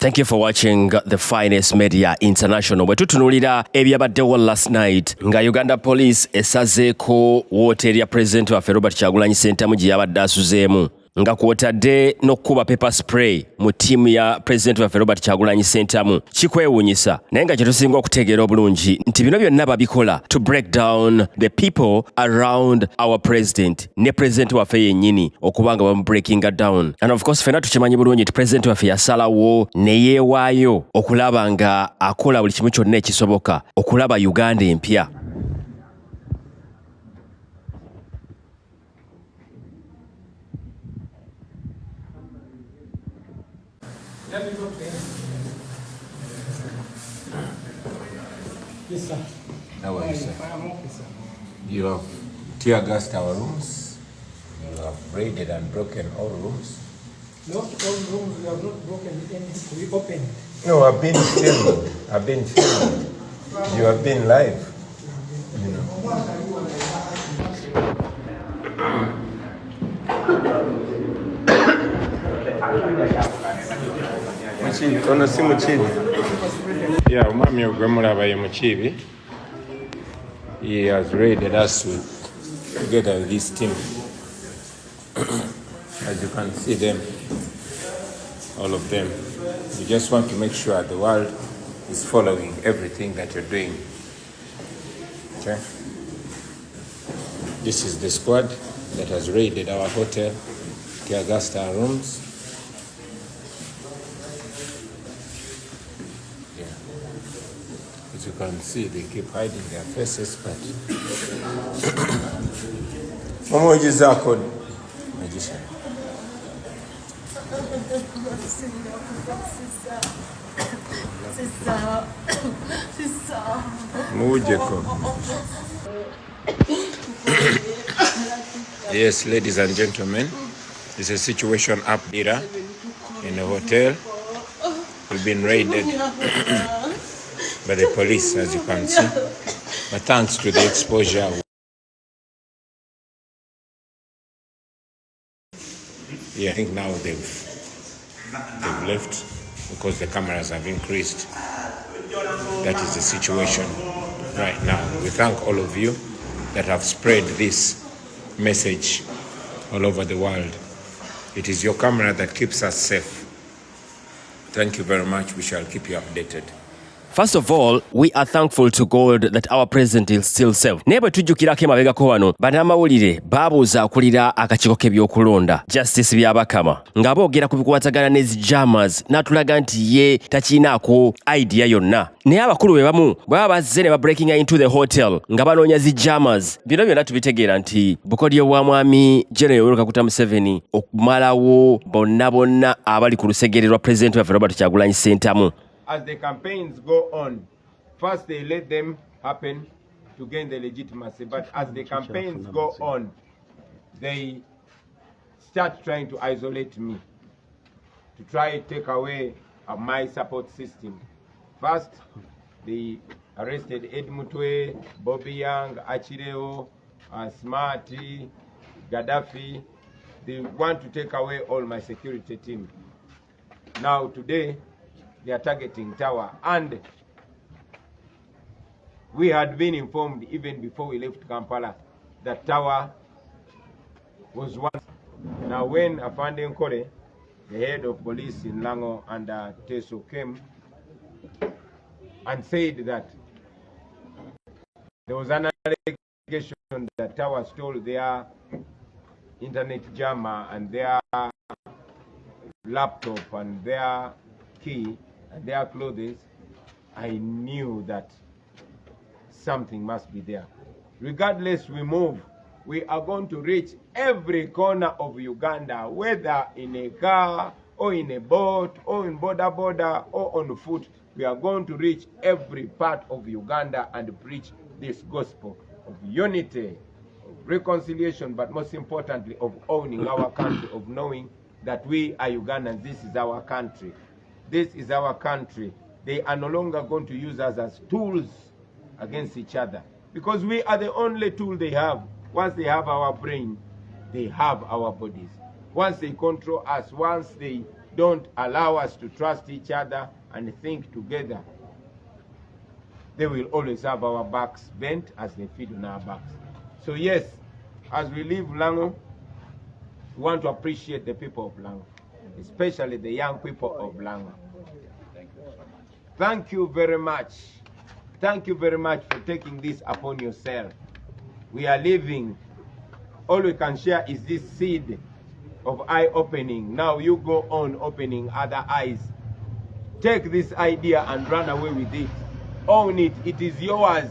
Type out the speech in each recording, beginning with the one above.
Thank you for watching the finest media international. Bwe tutunulira ebyabaddewo last night nga Uganda police esazeeko wooteri ya president waffe Robert Kyagulanyi Ssentamu gye yabadde asuzeemu nga kwotadde n'okkuba pepper spray mu ttiimu ya president waffe Robert Kyagulanyi Ssentamu kikwewuunyisa naye nga kye tusinga okutegeera obulungi nti bino byonna babikola to break down the people around our president ne president waffe yennyini okuba nga bamu breakinga down. And of course ffenna tukimanyi bulungi nti president waffe yasalawo ne yeewaayo okulaba nga akola buli kimu kyonna ekisoboka okulaba Uganda empya. Yes, sir. How are you, sir? I am okay, sir. You have tear gassed our rooms. You have raided and broken all rooms. Not all rooms, we have not broken anything. We opened. No, I've been filming. I've been filming. You have been live. You know. Ono si mukibi. Yeah, umwami ogwemulabaye mukibi. He has raided us together with this team. As you can see them, all of them. We just want to make sure the world is following everything that you're doing. Okay? This is the squad that has raided our hotel, tear gassed our rooms. As you can see, they keep hiding their faces, but Momoji Zako, magician. Mujeko. Yes, ladies and gentlemen, there's a situation up there in a hotel. We've been raided by the police, as you can see. But thanks to the exposure, I think now they've left because the cameras have increased. That is the situation right now. We thank all of you that have spread this message all over the world. It is your camera that keeps us safe. Thank you very much. We shall keep you updated. First of all, we are thankful to God that our president is still safe. Naye bwe tujjukirako emabegako wano bannamawulire baabuuza akulira akakiiko k'ebyokulonda Justice Byabakama nga boogera ku bikwatagana ne jammers n'atulaga nti ye takiinaako idea yonna. Naye abakulu be bamu bwaba bazze ne babreakinga into the hotel nga banoonya jammers. Bino byonna tubitegeera nti bukodyo bwa mwami General Yoweri Kaguta Museveni okumalawo bonna abali ku lusegere lwa president waffe Robert Kyagulanyi Ssentamu. As the campaigns go on, first they let them happen to gain the legitimacy, but as the campaigns go on, they start trying to isolate me, to try to take away my support system. First, they arrested Ed Mutwe, Bobby Young, Achireo, Smarty, Gaddafi. They want to take away all my security team. Now today, they are targeting Tower, and we had been informed even before we left Kampala that Tower was one. Now when Afande Nkore, the head of police in Lango and Teso came and said that there was an allegation that Tower stole their internet jammer and their laptop and their key and their clothes, I knew that something must be there. Regardless we move, we are going to reach every corner of Uganda, whether in a car or in a boat or in border or on foot. We are going to reach every part of Uganda and preach this gospel of unity, of reconciliation, but most importantly of owning our country, of knowing that we are Ugandans. This is our country. This is our country. They are no longer going to use us as tools against each other, because we are the only tool they have. Once they have our brain, they have our bodies. Once they control us, once they don't allow us to trust each other and think together, they will always have our backs bent as they feed on our backs. So yes, as we leave Lango, we want to appreciate the people of Lango, especially the young people of Lango. Thank you very much. Thank you very much for taking this upon yourself. We are living. All we can share is this seed of eye-opening. Now you go on opening other eyes. Take this idea and run away with it. Own it. It is yours.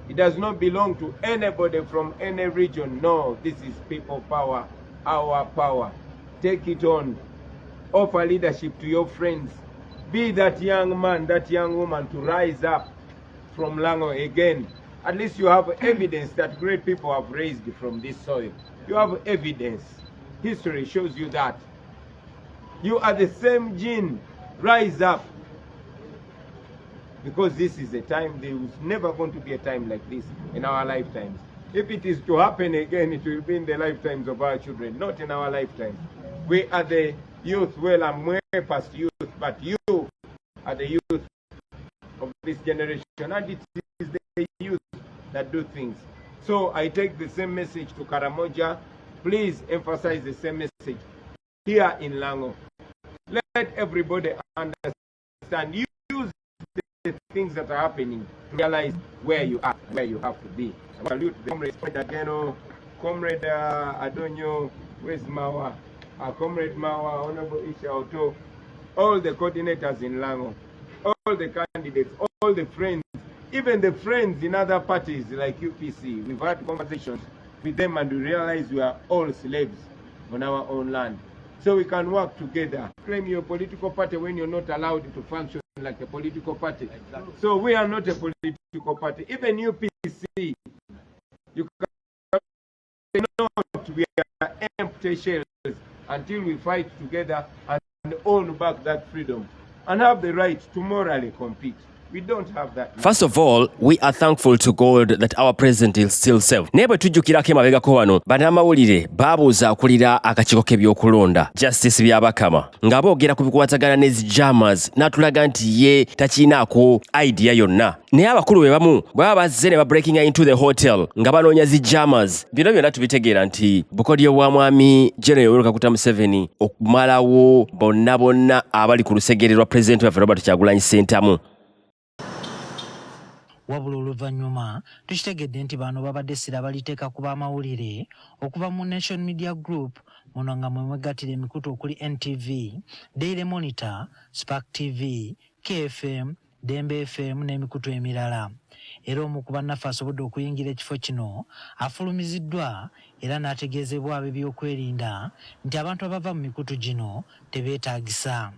It does not belong to anybody from any region. No, this is people power, our power. Take it on. Offer leadership to your friends. Be that young man, that young woman to rise up from Lango again. At least you have evidence that great people have raised from this soil. You have evidence. History shows you that. You are the same gene. Rise up. Because this is a time, there is never going to be a time like this in our lifetimes. If it is to happen again, it will be in the lifetimes of our children, not in our lifetimes. We are the youth. Well, I'm way past youth, but you are the youth of this generation, and it is the youth that do things. So I take the same message to Karamoja. Please emphasize the same message here in Lango. Let everybody understand. Use the things that are happening to realize where you are, where you have to be. I salute the comrade Ageno, comrade Adonyo, where's Mawa, comrade Mawa, Honorable Isha Oto, all the coordinators in Lango, all the candidates, all the friends, even the friends in other parties like UPC. We've had conversations with them and we realize we are all slaves on our own land. So we can work together. Claim your political party when you're not allowed to function like a political party. Exactly. So we are not a political party. Even UPC, you cannot, we are empty shells until we fight together and own back that freedom and have the right to morally compete. We don't have that. First of all, we are thankful to God that our president is still safe. Nebe tujjukirako emabegako wano bannamawulire baabuuza akulira akakiiko k'ebyokulonda Justice Byabakama nga boogera ku bikwatagana ne jammers n'atulaga nti ye takinaako idea yonna. Naye abakulu be bamu baba bazze ne breaking into the hotel nga banoonya jammers. Bino byonna tubitegeera nti bukodyo bwa mwami General Yoweri Kaguta Museveni okumalawo bonna abali ku lusegere lwa President waffe Robert Kyagulanyi Ssentamu. Wabula oluvannyuma tukitegedde nti bano babadde sira baliteeka ku b'amawulire okuva mu Nation Media Group muno nga mwe mwegattira emikutu okuli NTV, Daily Monitor, Spark TV, KFM, Dembe FM n'emikutu emirala. Era omu ku bannaffe asobodde okuyingira ekifo kino afulumiziddwa era n'ategeezebwa ab'ebyokwerinda nti abantu abava mu mikutu gino tebeetaagisa.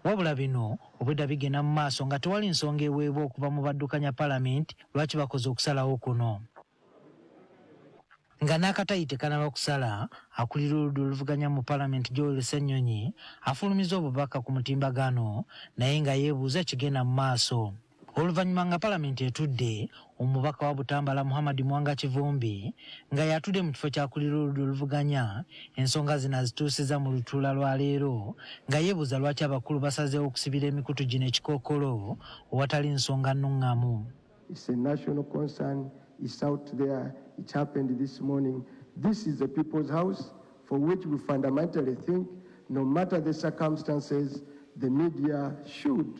Wabula bino obwedda bigenda mu maaso nga tewali nsonga eweebwa okuva mu baddukanya Parliament lwaki bakoze okusalawo kuno. Nga n'akatayite kanaba kusala, akulira oludda oluvuganya mu Parliament Joel Ssenyonyi afulumiza obubaka ku mutimbagano naye nga yeebuuza kigenda mu maaso. Oluvannyuma nga Parliament etudde, omubaka wa Butambala Muhammad Mwanga Kivumbi nga yatudde mu kifo kyakulira oludda oluvuganya ensonga zino azituusiza mu lutuula lwa leero nga yeebuuza lwaki abakulu basazeewo okusibira emikutu gino ekikookolo owatali nsonga nnuŋŋamu. It's a national concern. It's out there. It happened this morning. This is the people's house for which we fundamentally think no matter the circumstances, the media should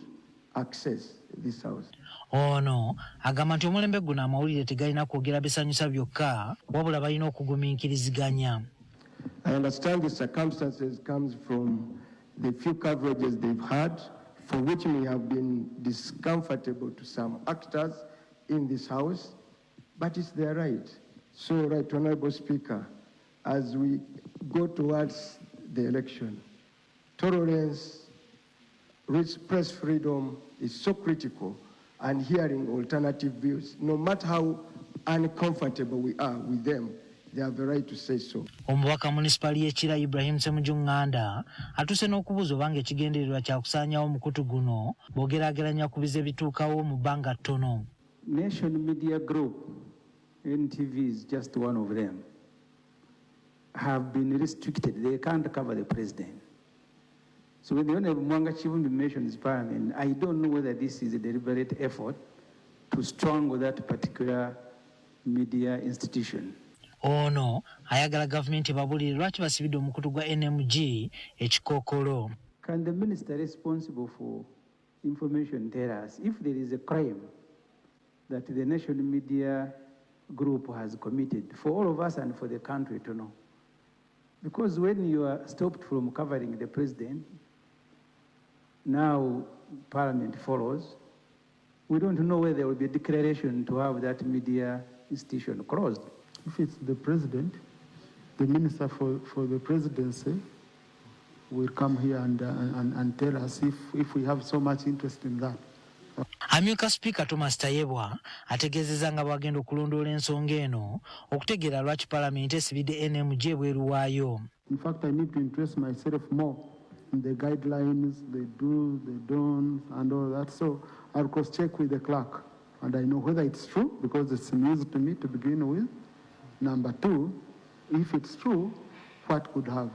access this house. Ono agamba nti omulembe guno amawulire tegalina kwogera bisanyusa byokka wabula balina okugumiikiriziganya. I understand the circumstances comes from the few coverages they've had for which may have been discomfortable to some actors in this house, but it's their right. So, Right Honorable Speaker, as we go towards the election, tolerance, press freedom is so critical, and hearing alternative views, no matter how uncomfortable we are with them, they have the right to say so. Omubaka municipali y'Ekira Ibrahim Ssemujunganda atuse n'okubuuza obanga ekigendererwa kya kusaanyawo omukutu guno bw'ogeraageranya ku bize bituukawo mu bbanga ttono. Nation Media Group, NTV is just one of them. have been restricted. They can't cover the president. So when the Honorable Mwanga Chivumbi mentions parliament, I don't know whether this is a deliberate effort to strangle that particular media institution. Ono ayagala government babulire lwaki basibidde omukutu gwa NMG ekikokolo. Can the minister responsible for information tell us if there is a crime that the national media group has committed for all of us and for the country to know? Because when you are stopped from covering the president, now parliament follows, we don't know whether there will be a declaration to have that media institution closed. If it's the president, the minister for the presidency will come here and tell us if we have so much interest in that. Amyuka Speaker Thomas Tayebwa ategeezezza nga bagenda okulondoola ensonga eno okutegeera lwaki parliament esibidde NMG ebweru waayo. In fact, I need to interest myself more in the guidelines, the do's, the don'ts, and all that. So I'll cross-check with the clerk, and I know whether it's true, because it's news to me to begin with. Number two, if it's true, what could have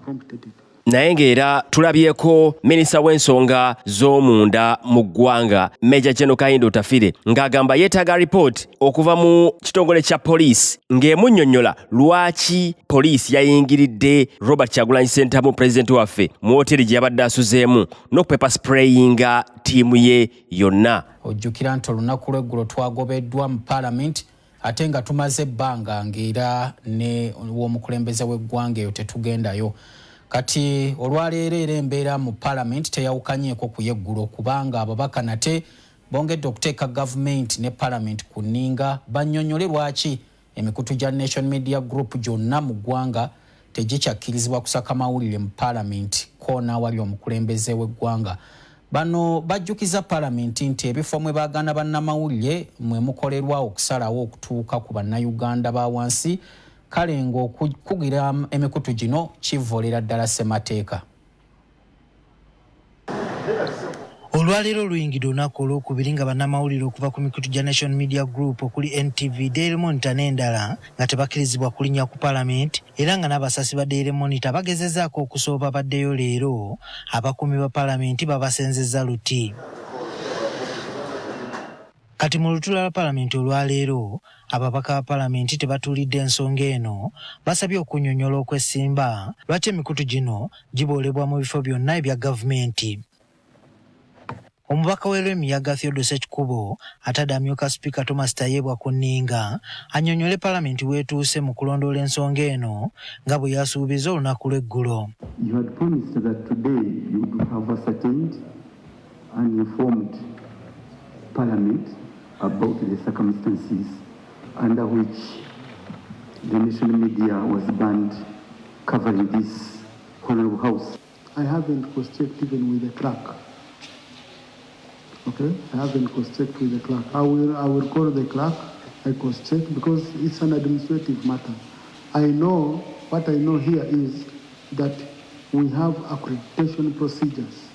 prompted it? Naye ng'era tulabyeko minisita w'ensonga z'omunda mu ggwanga Major General Kayindo Tafire ng'agamba yeetaaga report okuva mu kitongole kya poliisi ng'emunnyonnyola lwaki poliisi yayingiridde Robert Kyagulanyi Ssentamu pulezidenti waffe mu wooteeri gye yabadde asuzeemu n'okupepa sprayinga ttiimu ye yonna. Ojjukira nti olunaku lw'eggulo twagobeddwa mu parliament ate nga tumaze ebbanga ng'era ne w'omukulembeze w'eggwanga eyo tetugendayo. Kati olwaleero era embeera mu parliament teyawukanyeeko ku yeggulo kubanga ababaka nate bongedde okuteeka government ne parliament ku nninga bannyonnyole lwaki emikutu gya Nation Media Group gyonna mu ggwanga tegikyakkirizibwa kusaka mawulire mu parliament ko n'awali omukulembeze w'eggwanga. Bano bajjukiza parliament nti ebifo mwe baagana bannamawulire mwe mukolerwa okusalawo okutuuka ku bannayuganda ba wansi kale ng'okugira emikutu gino kivolera ddala ssemateeka. Olwaleero oluyingidde olunaku olwokubiri nga bannamawulire okuva ku mikutu gya Nation Media Group okuli NTV, Daily Monitor n'endala nga tebakkirizibwa kulinnya ku parliament era nga n'abasasi ba Daily Monitor bagezezzaako okusooba baddeyo leero abakuumi ba parliament babasenzezza luti. Kati mu lutuula lwa parliament olwaleero ababaka ba parliament tebatuulidde ensonga eno basabye okunnyonnyola okwesimba lwaki emikutu gino giboolebwa mu bifo byonna ebya gavumenti. Omubaka w'Emiyaga Theodore Ssekikubo atadde amyuka Speaker Thomas Tayebwa ku nninga annyonnyole parliament weetuuse mu kulondoola ensonga eno nga bwe yasuubiza olunaku lw'eggulo. You had promised that today you would have ascertained and informed Parliament about the circumstances under which the national media was banned covering this honorable house. I haven't cross-checked even with the clerk. Okay, I haven't cross-checked with the clerk. I will call the clerk. I cross-check because it's an administrative matter. I know what I know here is that we have accreditation procedures.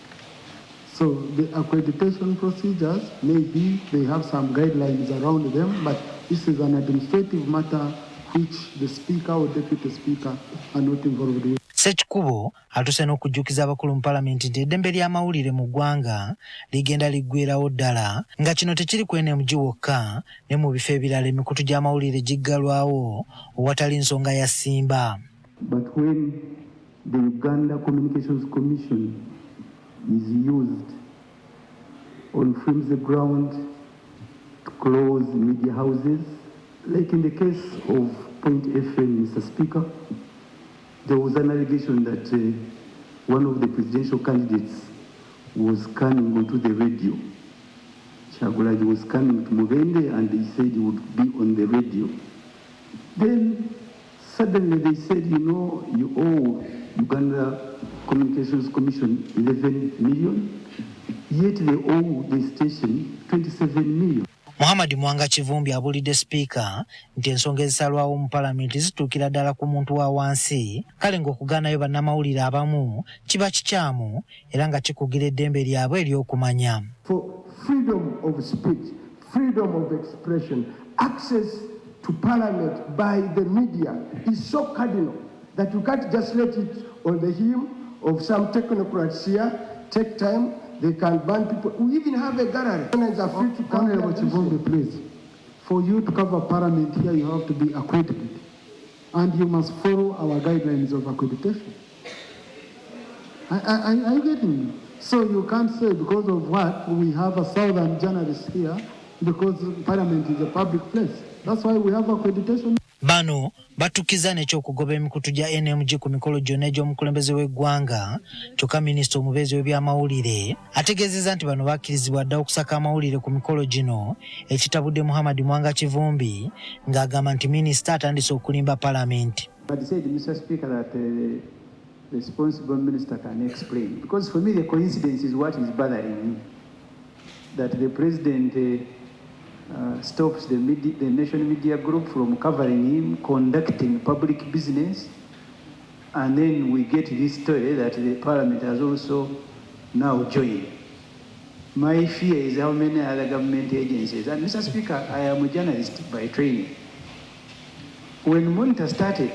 So the accreditation procedures, maybe they have some guidelines around them, but this is an administrative matter which the Speaker or Deputy Speaker are not involved with. Ssekikubo atuse n'okujjukiza abakulu mu parliament nti eddembe ly'amawulire mu ggwanga ligenda liggweerawo ddala nga kino tekiri ku NMG wokka ne mu bifo ebirala emikutu gy'amawulire giggalwawo owatali nsonga ya ssimba. But when the Uganda Communications Commission is used on flimsy ground to close media houses, like in the case of Point FM, Mr. Speaker, there was an allegation that one of the presidential candidates was coming onto the radio. Kyagulanyi was coming to Mubende and they said he would be on the radio. Then suddenly they said, you know, you owe Uganda Communications Commission 11 million, yet they owe the station 27 million. Muhammad Mwanga Kivumbi abulidde Speaker nti ensonga ezisalwawo mu parliament zituukira ddala ku muntu wa wansi kale ng'okugaanayo bannamawulire abamu kiba kikyamu era nga kikugira eddembe lyabwe ery'okumanya. For freedom of speech, freedom of expression, access to parliament by the media is so cardinal that you can't just let it on the whim of some technocrats here, take time, they can ban people. We even have a gallery. Are free to come Honorable Chivombe, please. For you to cover Parliament here, you have to be accredited. And you must follow our guidelines of accreditation. Are you getting me? So you can't say because of what we have a southern journalist here, because Parliament is a public place. That's why we have accreditation. Bano batukiza n'ekyokugoba emikutu gya NMG ku mikolo gyonna egy'omukulembeze w'eggwanga kyokka minisita omubeezi w'ebyamawulire ategeezezza nti bano bakkirizibwa dda okusaka amawulire ku mikolo gino ekitabudde Muhammad Mwanga Kivumbi ng'agamba nti minisita atandise okulimba Parliament. But said, Mr. Speaker, that the responsible minister can explain. Because for me, the coincidence is what is bothering me. That the president stops the national media group from covering him, conducting public business, and then we get this story that the Parliament has also now joined. My fear is how many other government agencies, and Mr. Speaker, I am a journalist by training. When Monitor started,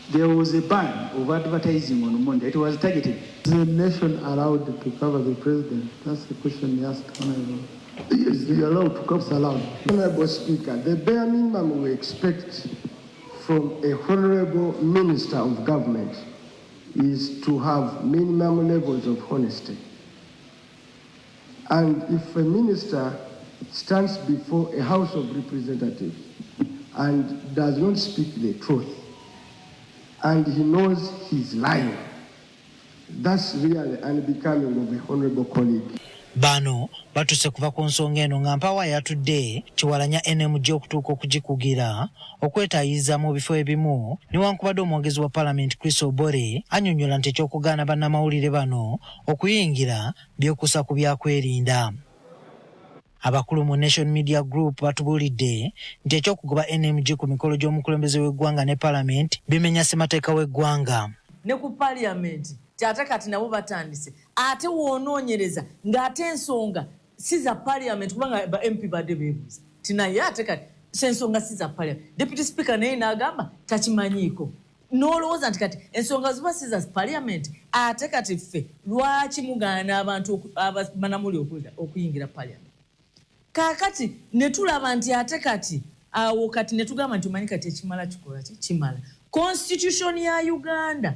there was a ban of advertising on Monitor. It was targeted. Is the nation allowed to cover the president? That's the question you asked, Honorable. Yes, they are allowed to cover allowed. Honorable Speaker, the bare minimum we expect from a honorable minister of government is to have minimum levels of honesty. And if a minister stands before a House of Representatives and does not speak the truth, and he knows he's lying, that's really unbecoming of a honorable colleague. Bano batuse kuva ku nsonga eno nga mpawa yatudde Kiwalanya NMG okutuuka okugikugira okwetaayiza mu bifo ebimu newankubadde omwogezi wa Parliament Chris Obore annyonnyola nti ekyokugaana bannamawulire bano okuyingira byekuusa ku byakwerinda. Abakulu mu Nation Media Group batubuulidde nti ekyokugoba NMG ku mikolo gy'omukulembeze w'eggwanga ne Parliament bimenya ssemateeka w'eggwanga. Ne ku Parliament kyate kati nabo batandise ate woonoonyereza ng'ate ensonga si za Parliament kubanga ba MP badde beebuuza tinaye ate kati sensonga si za Parliament. Deputy Speaker naye n'agamba takimanyiiko n'olowooza nti kati ensonga ziba si za Parliament ate kati ffe lwaki mugaana abantu banamuli okuyingira Parliament. Kaakati ne tulaba nti ate kati awo kati ne tugamba nti omanyi kati ekimala kikola kimala. Constitution ya Uganda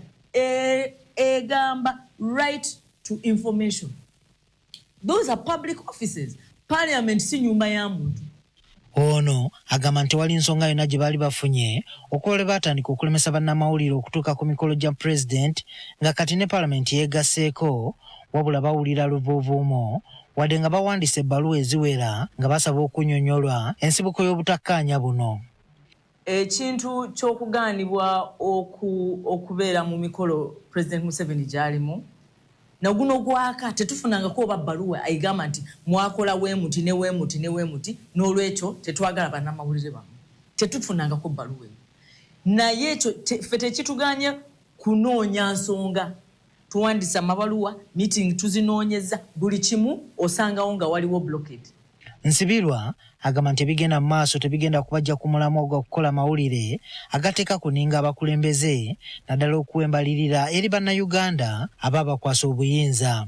egamba right to information. Those are public offices. Parliament si nyumba ya muntu. Ono agamba nti wali nsonga yonna gye baali bafunye okwole batandika okulemesa bannamawulire okutuuka ku mikolo gya president nga kati ne Parliament yeegasseeko wabula bawulira luvuuvuumo wadde nga bawandiise ebbaluwa eziwera nga basaba okunnyonnyolwa ensibuko y'obutakkaanya buno. Ekintu ky'okugaanibwa okubeera mu mikolo President Museveni gy'alimu na guno gwaka tetufunangako oba bbaluwa ayigamba nti mwakola weemuti ne weemuti ne weemuti n'olwekyo tetwagala bannamawulire bamu. Tetufunangako bbaluwa eyo. Naye ekyo ffe tekituganye kunoonya nsonga. Tuwandiisa amabaluwa, meeting tuzinoonyeza, buli kimu osangawo nga waliwo blockade. Nsibirwa agamba nti ebigenda mu maaso tebigenda kubajja ku mulamwa gwa kukola mawulire agateeka kuninga abakulembeze naddala okuwembalirira eri bannayuganda aba bakwasa obuyinza.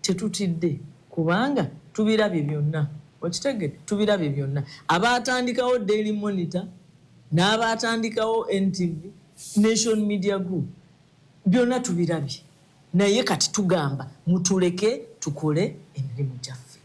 Tetutidde kubanga tubirabye byonna. Okitegedde tubirabye byonna. Abaatandikawo Daily Monitor n'abaatandikawo NTV, Nation Media Group byonna tubirabye. Naye kati tugamba mutuleke tukole emirimu gyaffe.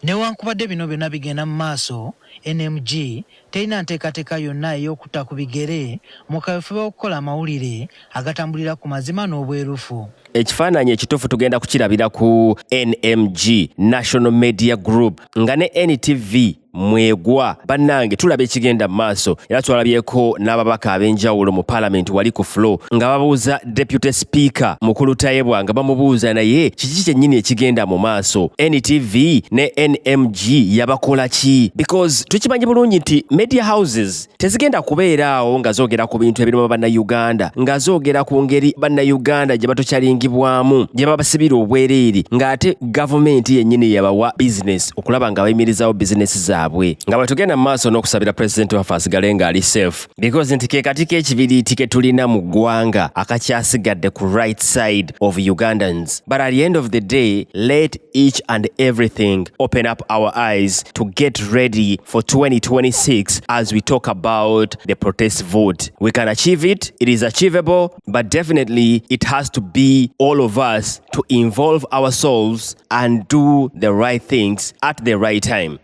Newankubadde bino byonna bigenda mu maaso, NMG terina nteekateeka yonna ey'okutta ku bigere mu kaweefube w'okukola amawulire agatambulira ku mazima n'obwerufu. Ekifaananyi ekituufu tugenda kukirabira ku NMG National Media Group nga ne NTV mwegwa bannange tulaba ekigenda mu maaso era twalabyeko n'ababaka ab'enjawulo mu Parliament wali ku floor nga babuuza Deputy Speaker Mukulu Tayebwa nga bamubuuza naye kiki kyennyini ekigenda mu maaso NTV ne NMG yabakola ki because tukimanyi bulungi nti media houses tezigenda kubeeraawo nga zoogera ku bintu ebirimu bannayuganda nga zoogera ku ngeri bannayuganda gye batokyalingibwamu gye babasibira obwereere ng'ate gavumenti yennyini yabawa business okulaba nga bayimirizawo business zaabwe kyabwe nga bwe tugenda mu maaso n'okusabira pulezidenti waffe asigale ng'ali safe because nti ke kati k'ekibiriiti ke tulina mu ggwanga akakyasigadde ku right side of Ugandans. But at the end of the day, let each and everything open up our eyes to get ready for 2026 as we talk about the protest vote. We can achieve it. It is achievable, but definitely it has to be all of us to involve ourselves and do the right things at the right time.